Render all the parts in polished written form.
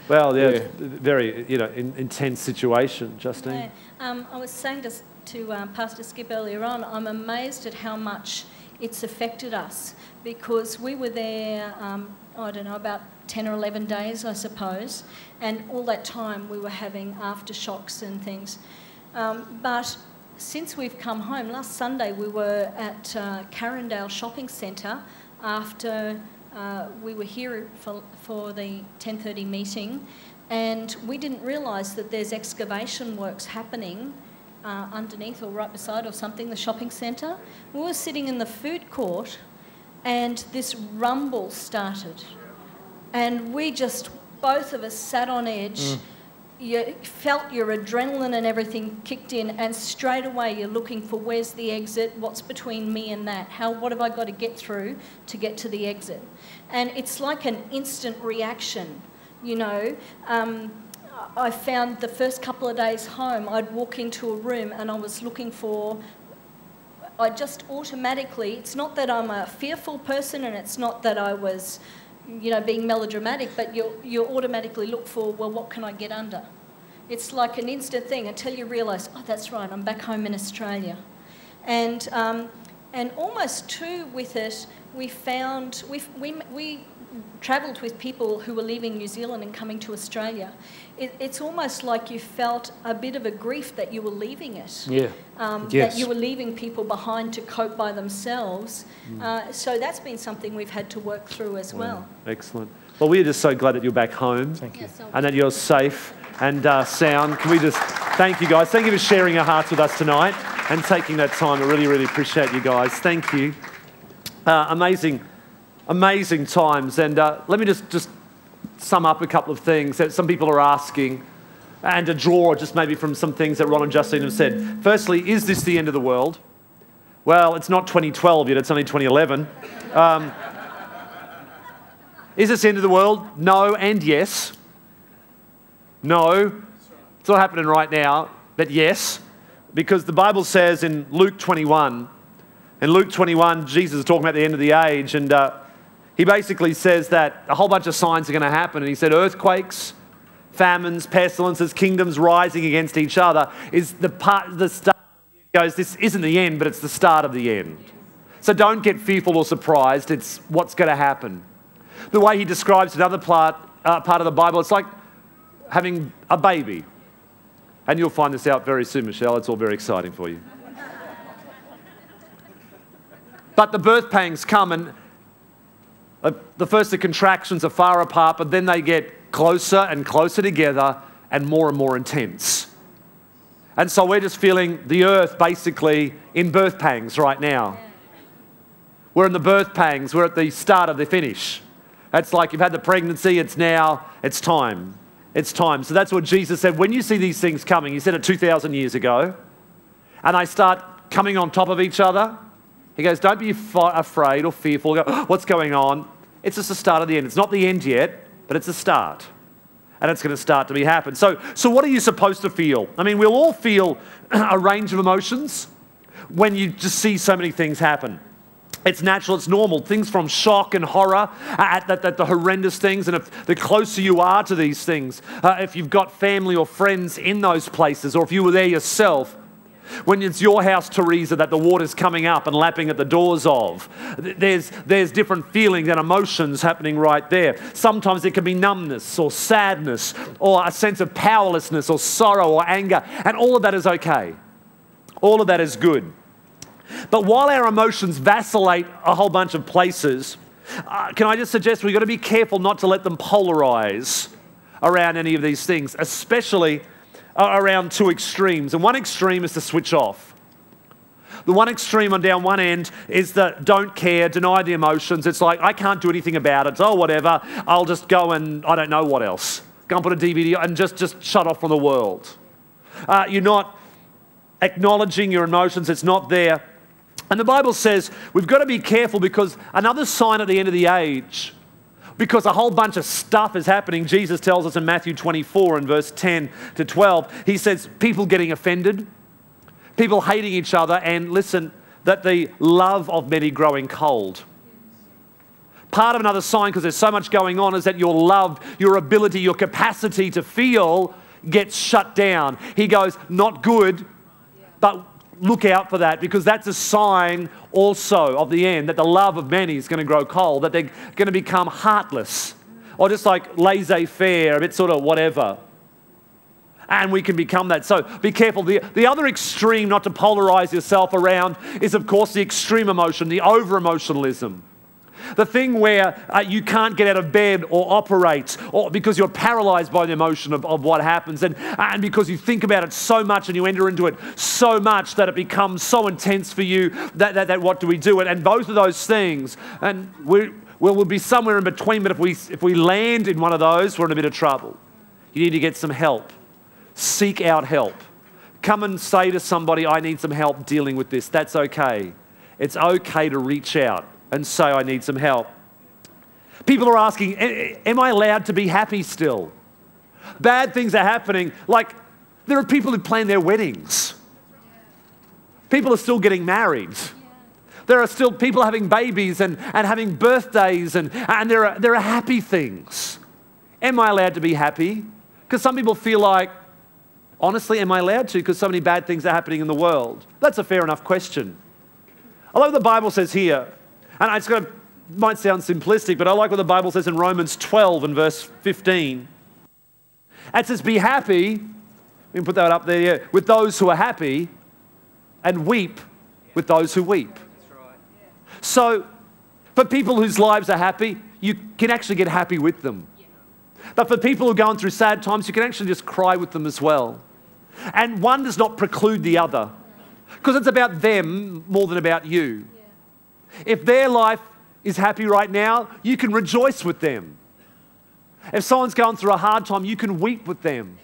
Well, yeah, very, intense situation, Justine. Yeah. I was saying to Pastor Skip earlier on, I'm amazed at how much it's affected us, because we were there, I don't know, about 10 or 11 days, I suppose, and all that time we were having aftershocks and things. But since we've come home, last Sunday we were at Carindale Shopping Centre after we were here for the 10:30 meeting, and we didn't realise that there's excavation works happening underneath or right beside or something, the shopping centre. We were sitting in the food court and this rumble started. And we just, both of us sat on edge. You felt your adrenaline and everything kicked in, and straight away you're looking for where's the exit, what's between me and that, what have I got to get through to get to the exit? And it's like an instant reaction, I found the first couple of days home, I'd walk into a room and I was looking for, I just automatically, it's not that I'm a fearful person and it's not that I was, being melodramatic, but you automatically look for, well, what can I get under? It's like an instant thing until you realise, oh, that's right, I'm back home in Australia. And almost too with it, we found, we travelled with people who were leaving New Zealand and coming to Australia. It's almost like you felt a bit of a grief that you were leaving it. Yeah. That you were leaving people behind to cope by themselves. So that's been something we've had to work through as well. Excellent. Well, we're just so glad that you're back home. Thank you. And that you're safe and sound. Can we just thank you guys. Thank you for sharing your hearts with us tonight and taking that time. I really, really appreciate you guys. Thank you. Amazing times. And let me just sum up a couple of things that some people are asking, and to draw just maybe from some things that Ron and Justine have said. Firstly, is this the end of the world? Well, it's not 2012 yet, it's only 2011. Is this the end of the world? No and yes. No, it's not happening right now, but yes, because the Bible says in Luke 21, Jesus is talking about the end of the age, and he basically says that a whole bunch of signs are going to happen. And he said earthquakes, famines, pestilences, kingdoms rising against each other is the start. He goes, this isn't the end, but it's the start of the end. So don't get fearful or surprised. It's what's going to happen. The way he describes another part of the Bible, it's like having a baby. And you'll find this out very soon, Michelle. It's all very exciting for you. But the birth pangs come, and the contractions are far apart, but then they get closer and closer together and more intense. And so we're just feeling the earth basically in birth pangs right now. We're in the birth pangs. We're at the start of the finish. It's like you've had the pregnancy. It's time. It's time. So that's what Jesus said. When you see these things coming, he said it 2,000 years ago, and they start coming on top of each other, he goes, don't be afraid or fearful. Go, oh, what's going on? It's just the start of the end. It's not the end yet, but it's the start. And it's going to start to happen. So what are you supposed to feel? I mean, we'll all feel a range of emotions when you just see so many things happen. It's natural, it's normal. Things from shock and horror at the horrendous things. And if the closer you are to these things, if you've got family or friends in those places, or if you were there yourself, when it's your house, Teresa, that the water's coming up and lapping at the doors of, there's different feelings and emotions happening right there. Sometimes it can be numbness or sadness or a sense of powerlessness or sorrow or anger, and all of that is okay. All of that is good. But while our emotions vacillate a whole bunch of places, can I just suggest we've got to be careful not to let them polarize around any of these things, especially around two extremes. And one extreme is to switch off. The one extreme on down one end is the don't care, deny the emotions. It's like, I can't do anything about it. Oh, whatever. I'll just go and I don't know what else. Go and put a DVD and just shut off from the world. You're not acknowledging your emotions. It's not there. And the Bible says we've got to be careful, because another sign at the end of the age, because a whole bunch of stuff is happening. Jesus tells us in Matthew 24 and verse 10 to 12, he says people getting offended, people hating each other, and listen, that the love of many growing cold. Part of another sign, because there's so much going on, is that your love, your ability, your capacity to feel gets shut down. He goes, not good, but look out for that, because that's a sign also of the end, that the love of many is going to grow cold, that they're going to become heartless, or just like laissez-faire, a bit sort of whatever. And we can become that. So be careful. The other extreme, not to polarize yourself around, is of course the extreme emotion, the over-emotionalism. The thing where you can't get out of bed or operate, or because you're paralyzed by the emotion of what happens, and because you think about it so much and you enter into it so much that it becomes so intense for you that what do we do? And both of those things, and we'll be somewhere in between, but if we land in one of those, we're in a bit of trouble. You need to get some help. Seek out help. Come and say to somebody, I need some help dealing with this. That's okay. It's okay to reach out and say, I need some help. People are asking, am I allowed to be happy still? Bad things are happening. Like, there are people who plan their weddings. People are still getting married. There are still people having babies and having birthdays, and there are happy things. Am I allowed to be happy? Because some people feel like, honestly, am I allowed to? Because so many bad things are happening in the world. That's a fair enough question. I like what the Bible says here. And might sound simplistic, but I like what the Bible says in Romans 12 and verse 15. It says, be happy, we can put that up there, yeah, with those who are happy, and weep with those who weep. That's right. So, for people whose lives are happy, you can actually get happy with them. But for people who are going through sad times, you can actually just cry with them as well. And one does not preclude the other, because it's about them more than about you. If their life is happy right now, you can rejoice with them. If someone's going through a hard time, you can weep with them.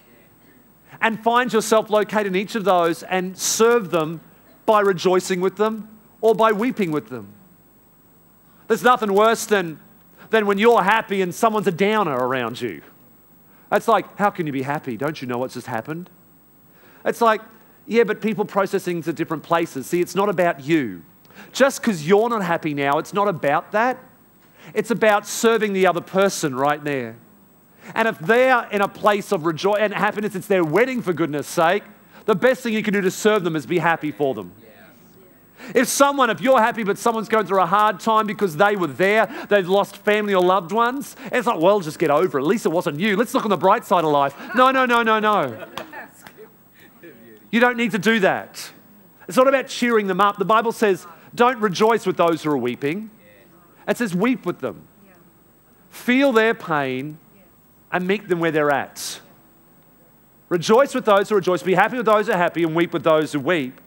And find yourself located in each of those and serve them by rejoicing with them or by weeping with them. There's nothing worse than when you're happy and someone's a downer around you. It's like, how can you be happy? Don't you know what's just happened? It's like, yeah, but people process things at different places. See, it's not about you. Just because you're not happy now, it's not about that. It's about serving the other person right there. And if they're in a place of joy and happiness, it's their wedding, for goodness sake, the best thing you can do to serve them is be happy for them. If you're happy but someone's going through a hard time because they were there, they've lost family or loved ones, it's like, well, just get over it. At least it wasn't you. Let's look on the bright side of life. No. You don't need to do that. It's not about cheering them up. The Bible says, don't rejoice with those who are weeping. It says weep with them. Feel their pain and meet them where they're at. Rejoice with those who rejoice. Be happy with those who are happy and weep with those who weep.